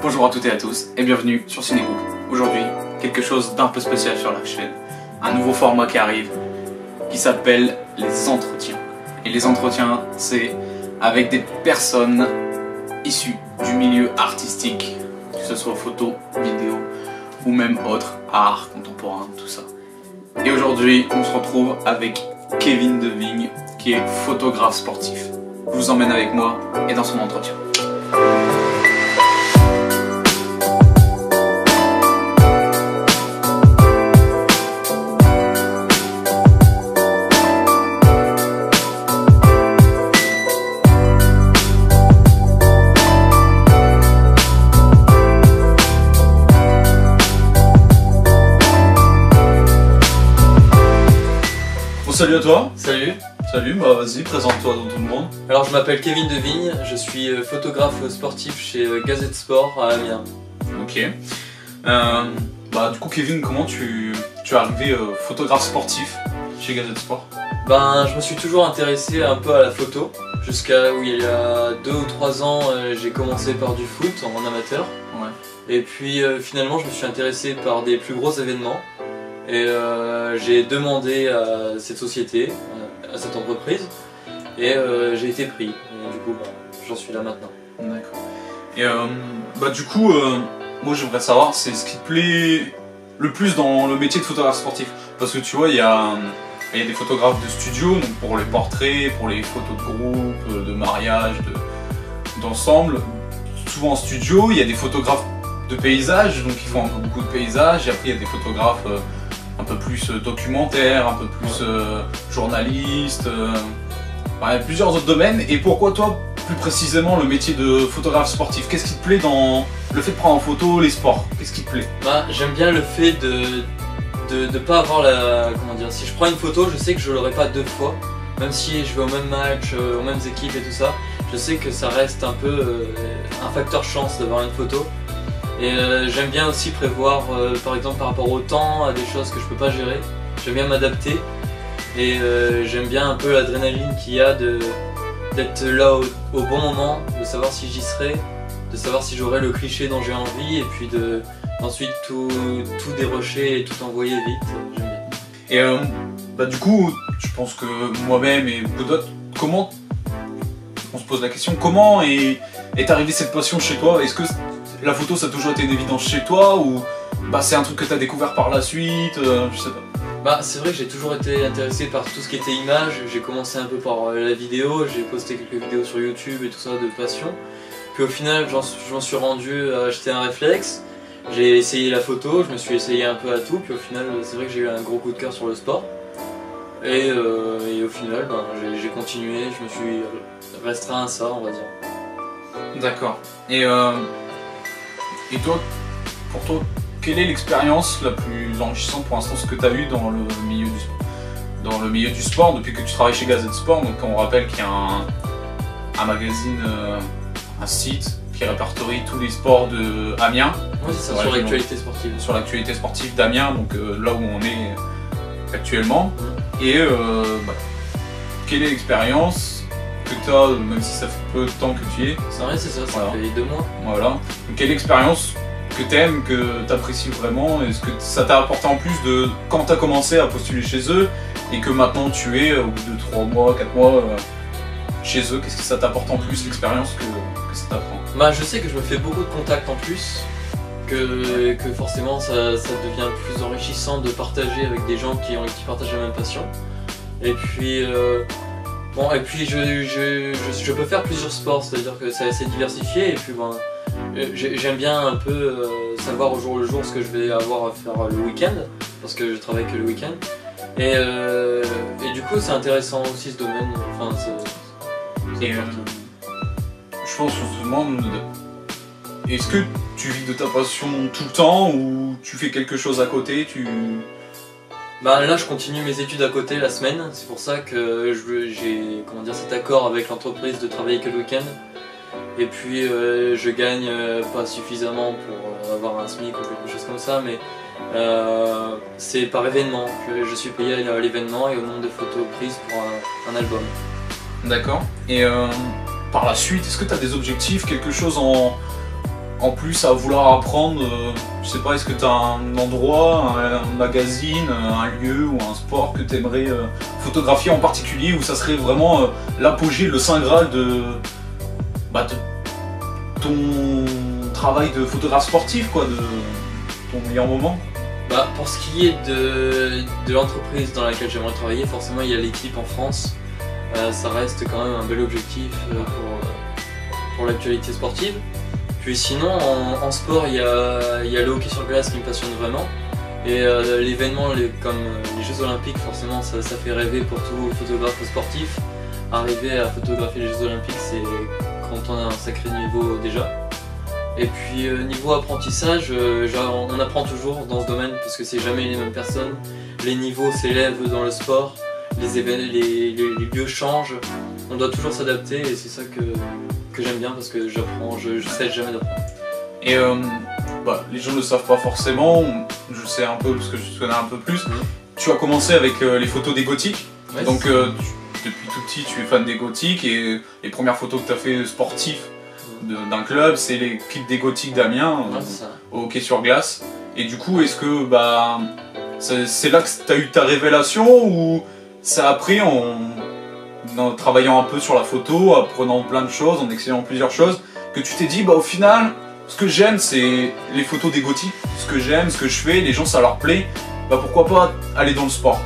Bonjour à toutes et à tous et bienvenue sur Cinébook. Aujourd'hui, quelque chose d'un peu spécial sur la chaîne. Un nouveau format qui arrive qui s'appelle les entretiens. Et les entretiens, c'est avec des personnes issues du milieu artistique, que ce soit photo, vidéo ou même autre, art, contemporain, tout ça. Et aujourd'hui, on se retrouve avec Kevin Devigne qui est photographe sportif. Je vous emmène avec moi et dans son entretien. Salut à toi. Salut. Salut, bah vas-y, présente-toi dans tout le monde. Alors je m'appelle Kevin Devigne, je suis photographe sportif chez Gazette Sport à Amiens. Ok. Bah du coup Kevin, comment tu es arrivé photographe sportif chez Gazette Sport? Ben je me suis toujours intéressé un peu à la photo, jusqu'à où il y a 2 ou 3 ans j'ai commencé par du foot en amateur. Ouais. Et puis finalement je me suis intéressé par des plus gros événements. Et j'ai demandé à cette société, à cette entreprise, et j'ai été pris. Et du coup, j'en suis là maintenant. D'accord. Et bah du coup, moi j'aimerais savoir, c'est ce qui te plaît le plus dans le métier de photographe sportif. Parce que tu vois, il y a des photographes de studio, donc pour les portraits, pour les photos de groupe, de mariage, d'ensemble. Souvent en studio, il y a des photographes de paysages, donc ils font un peu beaucoup de paysages. Et après, il y a des photographes un peu plus documentaire, un peu plus journaliste, il y a plusieurs autres domaines. Et pourquoi toi, plus précisément, le métier de photographe sportif? Qu'est-ce qui te plaît dans le fait de prendre en photo les sports? Qu'est-ce qui te plaît? J'aime bien le fait de pas avoir la... Comment dire, si je prends une photo, je sais que je l'aurai pas 2 fois. Même si je vais au même match, aux mêmes équipes et tout ça, je sais que ça reste un peu un facteur chance d'avoir une photo. Et j'aime bien aussi prévoir, par exemple par rapport au temps, à des choses que je peux pas gérer. J'aime bien m'adapter et j'aime bien un peu l'adrénaline qu'il y a d'être là au bon moment, de savoir si j'y serai, de savoir si j'aurai le cliché dont j'ai envie et puis ensuite tout dérocher et tout envoyer vite. J'aime bien. Et bah du coup, je pense que moi-même et beaucoup d'autres, comment, on se pose la question, comment est arrivée cette passion chez toi? Est-ce que la photo ça a toujours été une évidence chez toi ou c'est un truc que tu as découvert par la suite, je sais pas. C'est vrai que j'ai toujours été intéressé par tout ce qui était image. J'ai commencé un peu par la vidéo, j'ai posté quelques vidéos sur YouTube et tout ça de passion. Puis au final j'en suis rendu à acheter un réflexe. J'ai essayé la photo, je me suis essayé un peu à tout. Puis au final c'est vrai que j'ai eu un gros coup de cœur sur le sport. Et au final j'ai continué, je me suis restreint à ça on va dire. D'accord. Et toi, pour toi, quelle est l'expérience la plus enrichissante pour l'instant, ce que tu as eu dans le milieu du sport? Dans le milieu du sport, depuis que tu travailles chez Gazette Sport, donc on rappelle qu'il y a un magazine, un site qui répertorie tous les sports de Amiens. Oui, c'est ça, sur l'actualité sportive. Sur l'actualité sportive d'Amiens, donc là où on est actuellement. Et quelle est l'expérience que tu as, même si ça fait peu de temps que tu y es? C'est vrai, c'est ça, ça fait 2 mois. Voilà. Donc, quelle expérience que tu aimes, que tu apprécies vraiment? Est-ce que ça t'a apporté en plus de quand tu as commencé à postuler chez eux et que maintenant tu es au bout de 3 mois, 4 mois chez eux? Qu'est-ce que ça t'apporte en plus, l'expérience que ça t'apprend? Je sais que je me fais beaucoup de contacts en plus, que forcément ça devient plus enrichissant de partager avec des gens qui partagent la même passion. Et puis je peux faire plusieurs sports, c'est-à-dire que c'est assez diversifié et puis j'aime bien un peu savoir au jour le jour ce que je vais avoir à faire le week-end, parce que je travaille que le week-end. Et du coup c'est intéressant aussi ce domaine, je pense qu'on se demande, est-ce que tu vis de ta passion tout le temps ou tu fais quelque chose à côté? Là je continue mes études à côté la semaine, c'est pour ça que j'ai cet accord avec l'entreprise de travailler que le week-end. Et puis je gagne pas suffisamment pour avoir un SMIC ou quelque chose comme ça, mais c'est par événement. Je suis payé à l'événement et au nombre de photos prises pour un album. D'accord. Et par la suite, est-ce que tu as des objectifs, quelque chose en plus à vouloir apprendre, je sais pas, est-ce que tu as un endroit, un magazine, un lieu ou un sport que tu aimerais photographier en particulier, où ça serait vraiment l'apogée, le saint graal de ton travail de photographe sportif, quoi, de ton meilleur moment? Pour ce qui est de l'entreprise dans laquelle j'aimerais travailler, forcément il y a l'équipe en France. Ça reste quand même un bel objectif pour l'actualité sportive. Puis sinon en sport il y a le hockey sur glace qui me passionne vraiment. Et l'événement comme les Jeux Olympiques, forcément ça fait rêver pour tout photographe sportif. Arriver à photographier les Jeux Olympiques, c'est quand on a un sacré niveau déjà. Et puis niveau apprentissage, on apprend toujours dans ce domaine parce que c'est jamais les mêmes personnes. Les niveaux s'élèvent dans le sport, les lieux changent. On doit toujours s'adapter et c'est ça que j'aime bien parce que j'apprends, je cesse jamais d'apprendre. Et les gens ne le savent pas forcément, je sais un peu parce que je te connais un peu plus. Tu as commencé avec les photos des gothiques, ouais, donc depuis tout petit tu es fan des gothiques et les premières photos que tu as fait sportives d'un club, c'est l'équipe des Gothiques d'Amiens au hockey sur glace. Et du coup, est-ce que c'est là que tu as eu ta révélation ou c'est après en travaillant un peu sur la photo, apprenant plein de choses, en essayant plusieurs choses, que tu t'es dit au final, ce que j'aime c'est les photos des Gothiques, ce que j'aime, ce que je fais, les gens ça leur plaît, pourquoi pas aller dans le sport?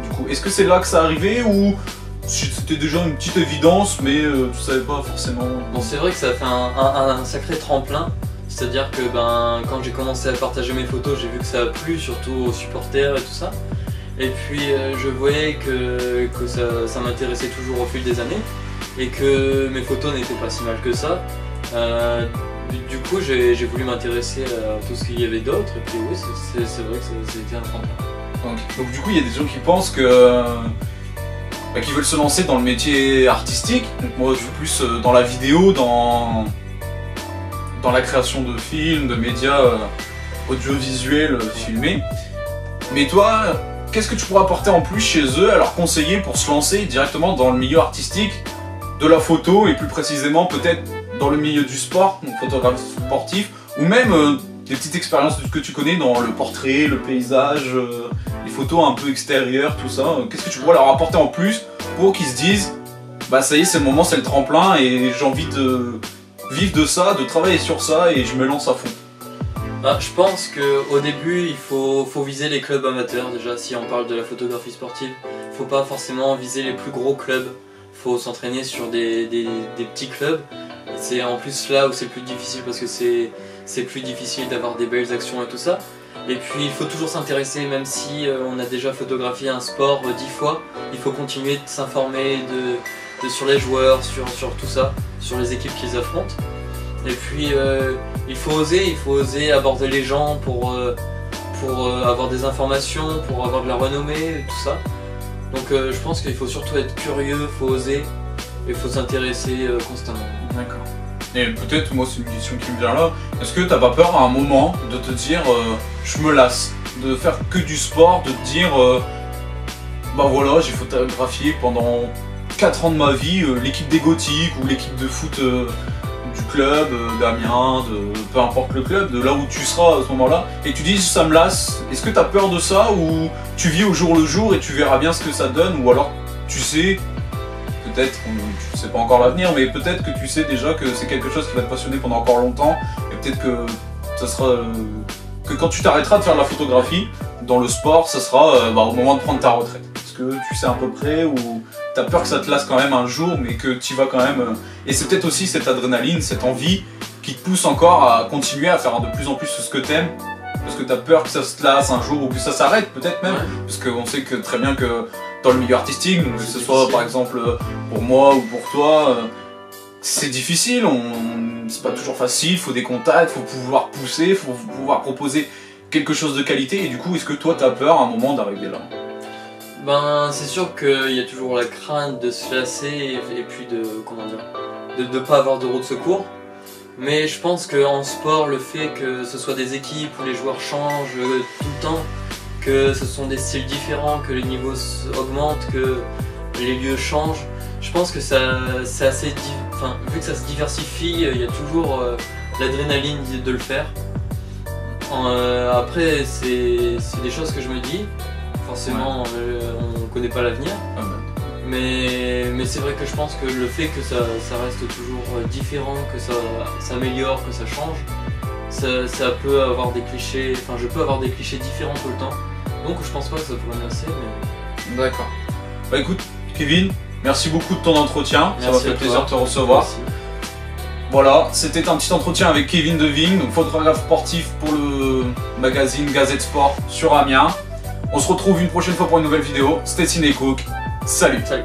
Du coup, est-ce que c'est là que ça arrivait ou c'était déjà une petite évidence, mais tu savais pas forcément? Bon, c'est vrai que ça a fait un sacré tremplin. C'est-à-dire que quand j'ai commencé à partager mes photos, j'ai vu que ça a plu, surtout aux supporters et tout ça. Et puis je voyais que ça m'intéressait toujours au fil des années et que mes photos n'étaient pas si mal que ça. Du coup, j'ai voulu m'intéresser à tout ce qu'il y avait d'autre. Et puis oui, c'est vrai que c'était un tremplin. Donc du coup, il y a des gens qui pensent que qui veulent se lancer dans le métier artistique. Donc moi je suis plus dans la vidéo, dans la création de films, de médias audiovisuels filmés. Mais toi, qu'est-ce que tu pourrais apporter en plus chez eux à leur conseiller pour se lancer directement dans le milieu artistique de la photo et plus précisément peut-être dans le milieu du sport, donc photographe sportif, ou même des petites expériences que tu connais dans le portrait, le paysage, les photos un peu extérieures, tout ça. Qu'est-ce que tu pourrais leur apporter en plus pour qu'ils se disent ça y est, c'est le moment, c'est le tremplin et j'ai envie de vivre de ça, de travailler sur ça et je me lance à fond? Je pense qu'au début il faut viser les clubs amateurs déjà. Si on parle de la photographie sportive, il ne faut pas forcément viser les plus gros clubs, il faut s'entraîner sur des petits clubs. C'est en plus là où c'est le plus difficile parce que c'est plus difficile d'avoir des belles actions et tout ça. Et puis il faut toujours s'intéresser, même si on a déjà photographié un sport 10 fois, il faut continuer de s'informer sur les joueurs, sur tout ça, sur les équipes qu'ils affrontent. Et puis il faut oser aborder les gens pour avoir des informations, pour avoir de la renommée, tout ça. Donc je pense qu'il faut surtout être curieux, il faut oser et il faut s'intéresser constamment. D'accord. Et peut-être, moi c'est une question qui me vient là, est-ce que t'as pas peur à un moment de te dire je me lasse, de faire que du sport, de te dire voilà, j'ai photographié pendant 4 ans de ma vie l'équipe des Gothiques ou l'équipe de foot du club d'Amiens, peu importe le club, de là où tu seras à ce moment-là, et tu dis ça me lasse, est-ce que t'as peur de ça ou tu vis au jour le jour et tu verras bien ce que ça donne, ou alors tu sais, peut-être, tu sais pas encore l'avenir, mais peut-être que tu sais déjà que c'est quelque chose qui va te passionner pendant encore longtemps, et peut-être que ça sera que quand tu t'arrêteras de faire de la photographie dans le sport, ça sera au moment de prendre ta retraite. Est-ce que tu sais à peu près, ou t'as peur que ça te lasse quand même un jour, mais que tu vas quand même... Et c'est peut-être aussi cette adrénaline, cette envie qui te pousse encore à continuer à faire de plus en plus ce que t'aimes, parce que t'as peur que ça se lasse un jour ou que ça s'arrête peut-être même, parce qu'on sait que très bien que dans le milieu artistique, donc que ce soit par exemple pour moi ou pour toi, c'est difficile, c'est pas toujours facile, il faut des contacts, il faut pouvoir pousser, il faut pouvoir proposer quelque chose de qualité, et du coup est-ce que toi t'as peur à un moment d'arriver là? C'est sûr qu'il y a toujours la crainte de se lasser et puis de pas avoir de roue de secours. Mais je pense qu'en sport, le fait que ce soit des équipes où les joueurs changent tout le temps, que ce sont des styles différents, que les niveaux augmentent, que les lieux changent, je pense que c'est assez... vu que ça se diversifie, il y a toujours l'adrénaline de le faire. Après, c'est des choses que je me dis. Forcément, on connaît pas l'avenir. Ah bah. Mais c'est vrai que je pense que le fait que ça reste toujours différent, que ça s'améliore, que ça change, ça peut avoir des clichés, enfin je peux avoir des clichés différents tout le temps. Donc je pense pas que ça pourrait m'intéresser. Mais... D'accord. Bah écoute, Kevin, merci beaucoup de ton entretien. Merci, ça m'a fait plaisir de te recevoir. Merci. Voilà, c'était un petit entretien avec Kevin Deving, donc photographe sportif pour le magazine Gazette Sport sur Amiens. On se retrouve une prochaine fois pour une nouvelle vidéo. C'était Ciné Cook. Salut. Salut.